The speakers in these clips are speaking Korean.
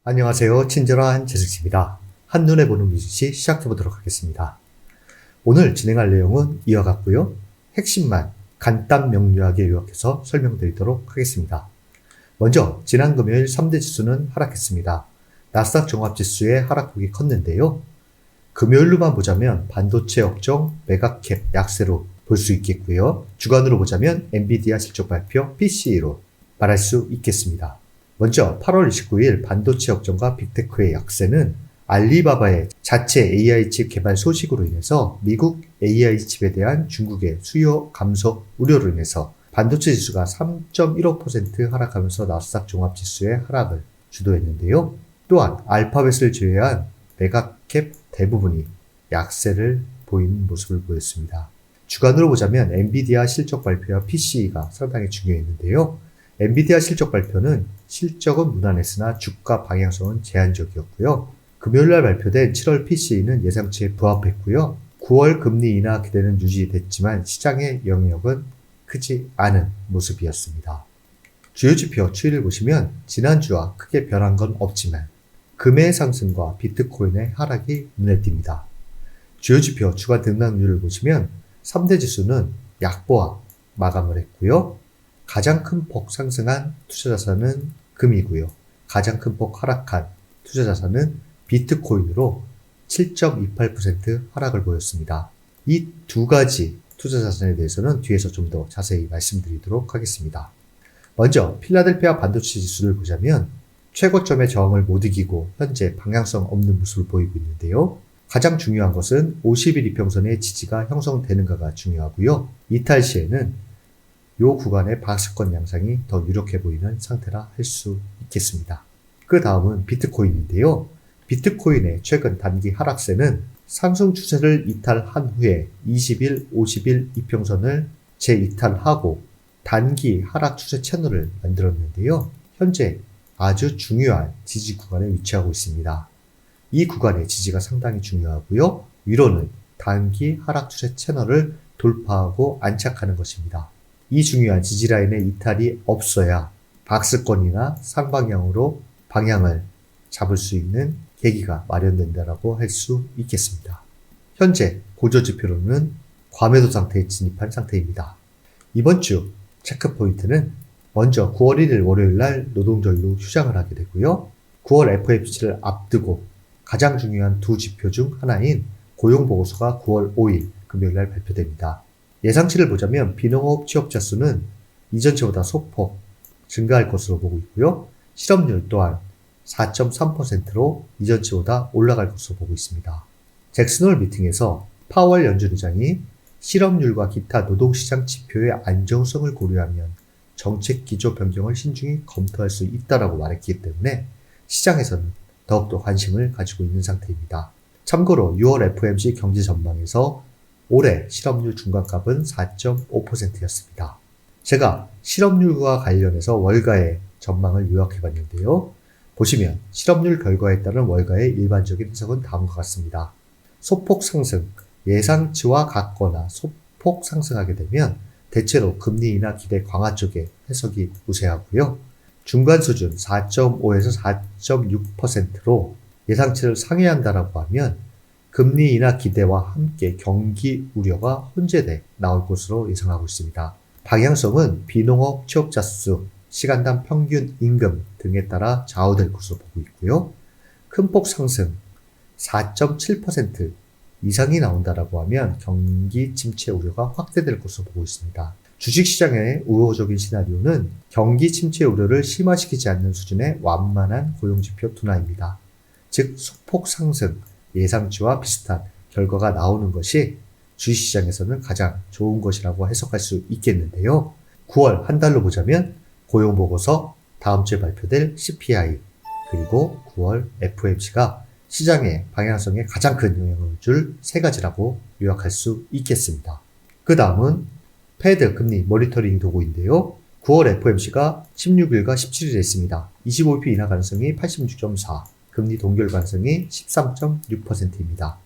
안녕하세요. 친절한 재승씨입니다. 한눈에 보는 미주시 시작해보도록 하겠습니다. 오늘 진행할 내용은 이와 같고요. 핵심만 간단 명료하게 요약해서 설명드리도록 하겠습니다. 먼저 지난 금요일 3대 지수는 하락했습니다. 나스닥 종합지수의 하락폭이 컸는데요. 금요일로만 보자면 반도체 업종 매각캡 약세로 볼 수 있겠고요. 주간으로 보자면 엔비디아 실적 발표 PC로 말할 수 있겠습니다. 먼저 8월 29일 반도체 업종과 빅테크의 약세는 알리바바의 자체 AI 칩 개발 소식으로 인해서 미국 AI 칩에 대한 중국의 수요 감소 우려로 인해서 반도체 지수가 3.15% 하락하면서 나스닥 종합지수의 하락을 주도했는데요. 또한 알파벳을 제외한 매각캡 대부분이 약세를 보이는 모습을 보였습니다. 주간으로 보자면 엔비디아 실적 발표와 PC가 상당히 중요했는데요. 엔비디아 실적 발표는 실적은 무난했으나 주가 방향성은 제한적이었고요. 금요일날 발표된 7월 PC는 예상치에 부합했고요. 9월 금리 인하 기대는 유지됐지만 시장의 영향력은 크지 않은 모습이었습니다. 주요 지표 추이를 보시면 지난주와 크게 변한 건 없지만 금의 상승과 비트코인의 하락이 눈에 띕니다. 주요 지표 주간 등락률을 보시면 3대 지수는 약보합 마감을 했고요. 가장 큰 폭 상승한 투자자산은 금이고요. 가장 큰 폭 하락한 투자자산은 비트코인으로 7.28% 하락을 보였습니다. 이 두 가지 투자자산에 대해서는 뒤에서 좀 더 자세히 말씀드리도록 하겠습니다. 먼저 필라델피아 반도체 지수를 보자면 최고점의 저항을 못 이기고 현재 방향성 없는 모습을 보이고 있는데요. 가장 중요한 것은 50일 이평선의 지지가 형성되는가가 중요하고요. 이탈 시에는 이 구간의 박스권 양상이 더 유력해 보이는 상태라 할 수 있겠습니다. 그 다음은 비트코인인데요. 비트코인의 최근 단기 하락세는 상승 추세를 이탈한 후에 20일, 50일 이평선을 재이탈하고 단기 하락 추세 채널을 만들었는데요. 현재 아주 중요한 지지 구간에 위치하고 있습니다. 이 구간의 지지가 상당히 중요하고요. 위로는 단기 하락 추세 채널을 돌파하고 안착하는 것입니다. 이 중요한 지지라인의 이탈이 없어야 박스권이나 상방향으로 방향을 잡을 수 있는 계기가 마련된다라고 할 수 있겠습니다. 현재 고저지표로는 과매도 상태에 진입한 상태입니다. 이번 주 체크 포인트는 먼저 9월 1일 월요일 날 노동절로 휴장을 하게 되고요. 9월 FOMC를 앞두고 가장 중요한 두 지표 중 하나인 고용보고서가 9월 5일 금요일 날 발표됩니다. 예상치를 보자면 비농업 취업자 수는 이전치보다 소폭 증가할 것으로 보고 있고요. 실업률 또한 4.3%로 이전치보다 올라갈 것으로 보고 있습니다. 잭슨홀 미팅에서 파월 연준의장이 실업률과 기타 노동시장 지표의 안정성을 고려하면 정책 기조 변경을 신중히 검토할 수 있다라고 말했기 때문에 시장에서는 더욱더 관심을 가지고 있는 상태입니다. 참고로 6월 FOMC 경제 전망에서 올해 실업률 중간값은 4.5%였습니다. 제가 실업률과 관련해서 월가의 전망을 요약해 봤는데요. 보시면 실업률 결과에 따른 월가의 일반적인 해석은 다음과 같습니다. 소폭 상승, 예상치와 같거나 소폭 상승하게 되면 대체로 금리 인하 기대 강화 쪽의 해석이 우세하고요. 중간 수준 4.5에서 4.6%로 예상치를 상회한다라고 하면 금리 인하 기대와 함께 경기 우려가 혼재돼 나올 것으로 예상하고 있습니다. 방향성은 비농업 취업자 수, 시간당 평균 임금 등에 따라 좌우될 것으로 보고 있고요. 큰 폭 상승 4.7% 이상이 나온다라고 하면 경기 침체 우려가 확대될 것으로 보고 있습니다. 주식시장의 우호적인 시나리오는 경기 침체 우려를 심화시키지 않는 수준의 완만한 고용지표 둔화입니다. 즉 소폭 상승, 예상치와 비슷한 결과가 나오는 것이 주식시장에서는 가장 좋은 것이라고 해석할 수 있겠는데요. 9월 한 달로 보자면 고용보고서, 다음 주에 발표될 CPI, 그리고 9월 FOMC가 시장의 방향성에 가장 큰 영향을 줄 세 가지라고 요약할 수 있겠습니다. 그 다음은 패드 금리 모니터링 도구인데요. 9월 FOMC가 16일과 17일에 있습니다. 25bp 인하 가능성이 86.4, 금리 동결 가능성이 13.6%입니다.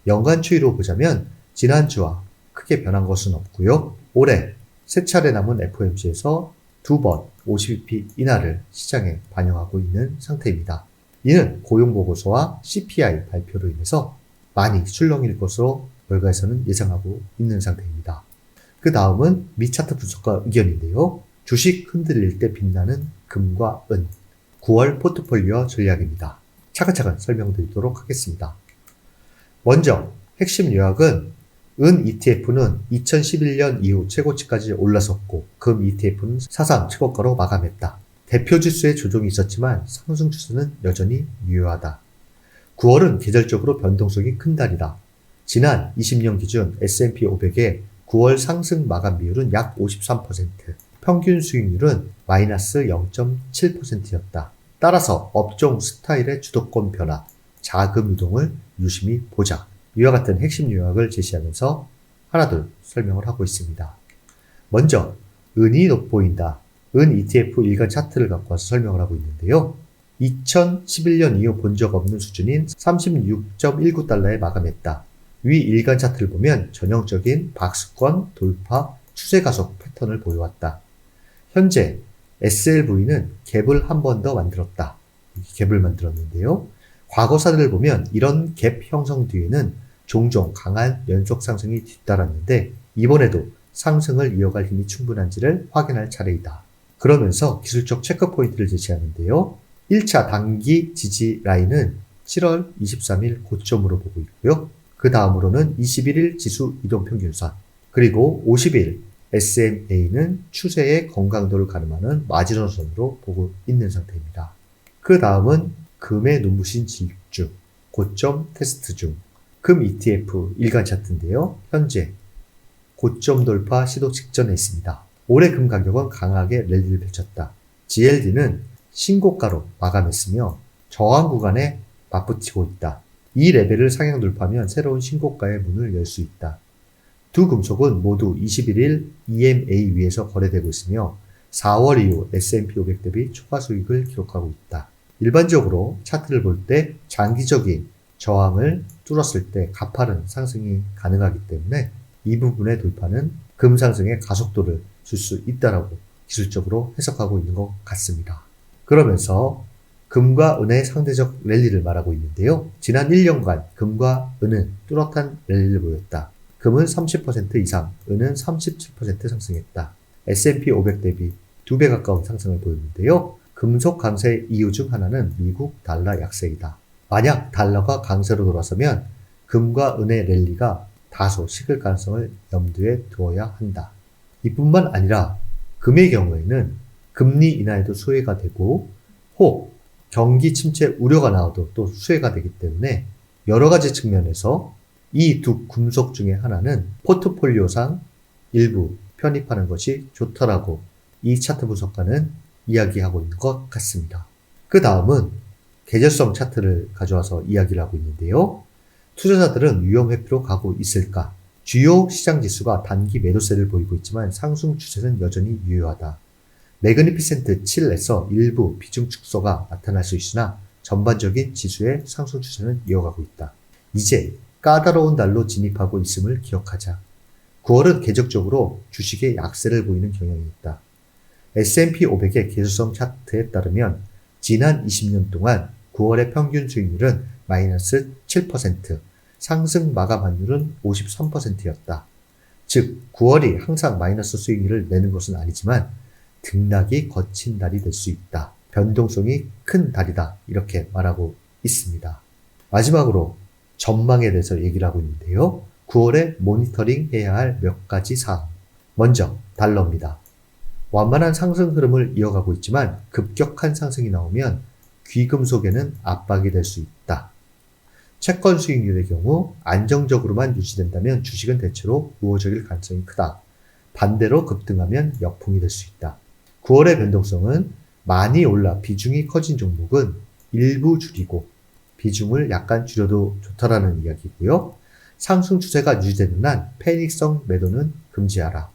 연간 추이로 보자면 지난주와 크게 변한 것은 없고요. 올해 세 차례 남은 FOMC에서 두 번 50bp 인하를 시장에 반영하고 있는 상태입니다. 이는 고용보고서와 CPI 발표로 인해서 많이 출렁일 것으로 월가에서는 예상하고 있는 상태입니다. 그 다음은 미 차트 분석과 의견인데요. 주식 흔들릴 때 빛나는 금과 은, 9월 포트폴리오 전략입니다. 차근차근 설명드리도록 하겠습니다. 먼저 핵심 요약은 은 ETF는 2011년 이후 최고치까지 올라섰고 금 ETF는 사상 최고가로 마감했다. 대표 지수의 조정이 있었지만 상승 추세는 여전히 유효하다. 9월은 계절적으로 변동성이 큰 달이다. 지난 20년 기준 S&P 500의 9월 상승 마감 비율은 약 53%, 평균 수익률은 마이너스 0.7%였다. 따라서 업종 스타일의 주도권 변화, 자금 유동을 유심히 보자. 이와 같은 핵심 요약을 제시하면서 하나둘 설명을 하고 있습니다. 먼저 은이 돋보인다. 은 ETF 일간 차트를 갖고 와서 설명을 하고 있는데요. 2011년 이후 본 적 없는 수준인 36.19달러에 마감했다. 위 일간 차트를 보면 전형적인 박스권 돌파 추세 가속 패턴을 보여왔다. 현재 SLV는 갭을 한 번 더 만들었다. 갭을 만들었는데요. 과거사를 보면 이런 갭 형성 뒤에는 종종 강한 연속 상승이 뒤따랐는데 이번에도 상승을 이어갈 힘이 충분한지를 확인할 차례이다. 그러면서 기술적 체크 포인트를 제시하는데요. 1차 단기 지지 라인은 7월 23일 고점으로 보고 있고요. 그 다음으로는 21일 지수 이동평균선, 그리고 50일 SMA는 추세의 건강도를 가늠하는 마지노선으로 보고 있는 상태입니다. 그 다음은 금의 눈부신 질주, 고점 테스트 중, 금 ETF 일간 차트인데요. 현재 고점 돌파 시도 직전에 있습니다. 올해 금 가격은 강하게 랠리를 펼쳤다. GLD는 신고가로 마감했으며 저항 구간에 맞붙이고 있다. 이 레벨을 상향 돌파하면 새로운 신고가의 문을 열 수 있다. 두 금속은 모두 21일 EMA 위에서 거래되고 있으며 4월 이후 S&P 500 대비 초과 수익을 기록하고 있다. 일반적으로 차트를 볼 때 장기적인 저항을 뚫었을 때 가파른 상승이 가능하기 때문에 이 부분의 돌파는 금 상승의 가속도를 줄 수 있다라고 기술적으로 해석하고 있는 것 같습니다. 그러면서 금과 은의 상대적 랠리를 말하고 있는데요. 지난 1년간 금과 은은 뚜렷한 랠리를 보였다. 금은 30% 이상, 은은 37% 상승했다. S&P 500 대비 2배 가까운 상승을 보였는데요. 금속 강세 이유 중 하나는 미국 달러 약세이다. 만약 달러가 강세로 돌아서면 금과 은의 랠리가 다소 식을 가능성을 염두에 두어야 한다. 이뿐만 아니라 금의 경우에는 금리 인하에도 수혜가 되고 혹 경기 침체 우려가 나와도 또 수혜가 되기 때문에 여러 가지 측면에서 이 두 금속 중에 하나는 포트폴리오상 일부 편입하는 것이 좋더라고 이 차트 분석가는 이야기하고 있는 것 같습니다. 그 다음은 계절성 차트를 가져와서 이야기를 하고 있는데요. 투자자들은 위험 회피로 가고 있을까? 주요 시장 지수가 단기 매도세를 보이고 있지만 상승 추세는 여전히 유효하다. 매그니피센트 7에서 일부 비중 축소가 나타날 수 있으나 전반적인 지수의 상승 추세는 이어가고 있다. 이제 까다로운 달로 진입하고 있음을 기억하자. 9월은 계속적으로 주식의 약세를 보이는 경향이 있다. S&P 500의 계절성 차트에 따르면 지난 20년 동안 9월의 평균 수익률은 마이너스 7%, 상승 마감 환율은 53%였다. 즉 9월이 항상 마이너스 수익률을 내는 것은 아니지만 등락이 거친 달이 될 수 있다. 변동성이 큰 달이다. 이렇게 말하고 있습니다. 마지막으로 전망에 대해서 얘기를 하고 있는데요. 9월에 모니터링 해야 할 몇 가지 사항. 먼저 달러입니다. 완만한 상승 흐름을 이어가고 있지만 급격한 상승이 나오면 귀금속에는 압박이 될 수 있다. 채권 수익률의 경우 안정적으로만 유지된다면 주식은 대체로 우호적일 가능성이 크다. 반대로 급등하면 역풍이 될 수 있다. 9월의 변동성은 많이 올라 비중이 커진 종목은 일부 줄이고 비중을 약간 줄여도 좋다라는 이야기고요. 상승 추세가 유지되는 한 패닉성 매도는 금지하라.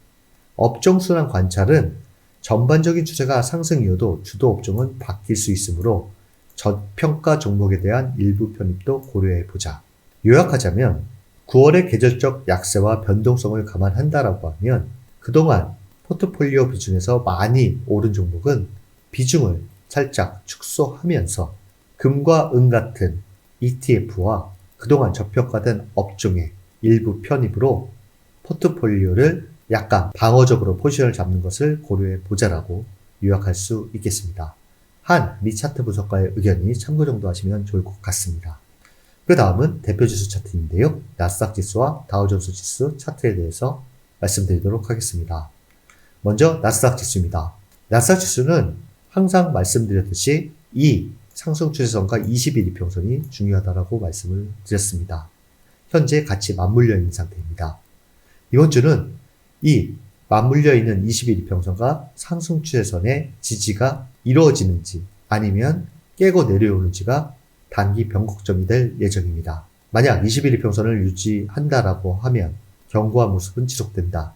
업종 순환 관찰은 전반적인 추세가 상승이어도 주도 업종은 바뀔 수 있으므로 저평가 종목에 대한 일부 편입도 고려해보자. 요약하자면 9월의 계절적 약세와 변동성을 감안한다라고 하면 그동안 포트폴리오 비중에서 많이 오른 종목은 비중을 살짝 축소하면서 금과 은 같은 ETF와 그동안 저평가된 업종의 일부 편입으로 포트폴리오를 약간 방어적으로 포지션을 잡는 것을 고려해 보자라고 요약할 수 있겠습니다. 한 미 차트 분석가의 의견이 참고 정도 하시면 좋을 것 같습니다. 그 다음은 대표지수 차트인데요. 나스닥 지수와 다우존스 지수 차트에 대해서 말씀드리도록 하겠습니다. 먼저 나스닥 지수입니다. 나스닥 지수는 항상 말씀드렸듯이 이 상승 추세선과 20일 이평선이 중요하다고 말씀을 드렸습니다. 현재 같이 맞물려 있는 상태입니다. 이번 주는 이 맞물려 있는 20일 이평선과 상승 추세선의 지지가 이루어지는지 아니면 깨고 내려오는지가 단기 변곡점이 될 예정입니다. 만약 20일 이평선을 유지한다라고 하면 견고한 모습은 지속된다.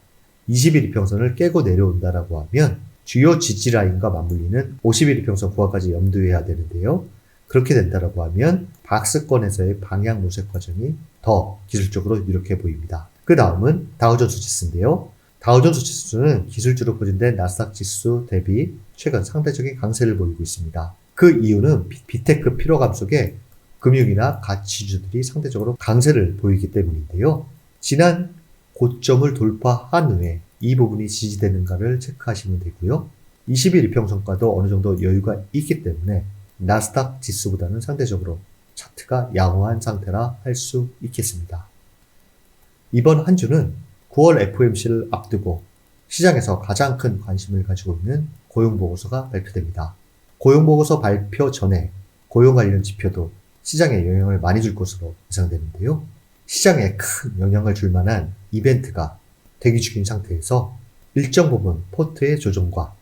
20일 이평선을 깨고 내려온다라고 하면 주요 지지라인과 맞물리는 50일 이평선 구간까지 염두해야 되는데요. 그렇게 된다라고 하면 박스권에서의 방향 모색 과정이 더 기술적으로 유력해 보입니다. 그 다음은 다우존스 지수인데요. 다우존스 지수는 기술주로 포진된 나스닥 지수 대비 최근 상대적인 강세를 보이고 있습니다. 그 이유는 비테크 피로감 속에 금융이나 가치주들이 상대적으로 강세를 보이기 때문인데요. 지난 고점을 돌파한 후에 이 부분이 지지되는가를 체크하시면 되고요. 20일 이평선과도 어느 정도 여유가 있기 때문에 나스닥 지수보다는 상대적으로 차트가 양호한 상태라 할 수 있겠습니다. 이번 한 주는 9월 FOMC를 앞두고 시장에서 가장 큰 관심을 가지고 있는 고용보고서가 발표됩니다. 고용보고서 발표 전에 고용 관련 지표도 시장에 영향을 많이 줄 것으로 예상되는데요. 시장에 큰 영향을 줄 만한 이벤트가 대기 중인 상태에서 일정 부분 포트의 조정과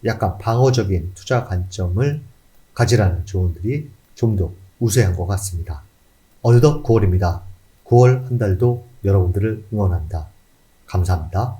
약간 방어적인 투자 관점을 가지라는 조언들이 좀 더 우세한 것 같습니다. 어느덧 9월입니다. 9월 한 달도 여러분들을 응원한다. 감사합니다.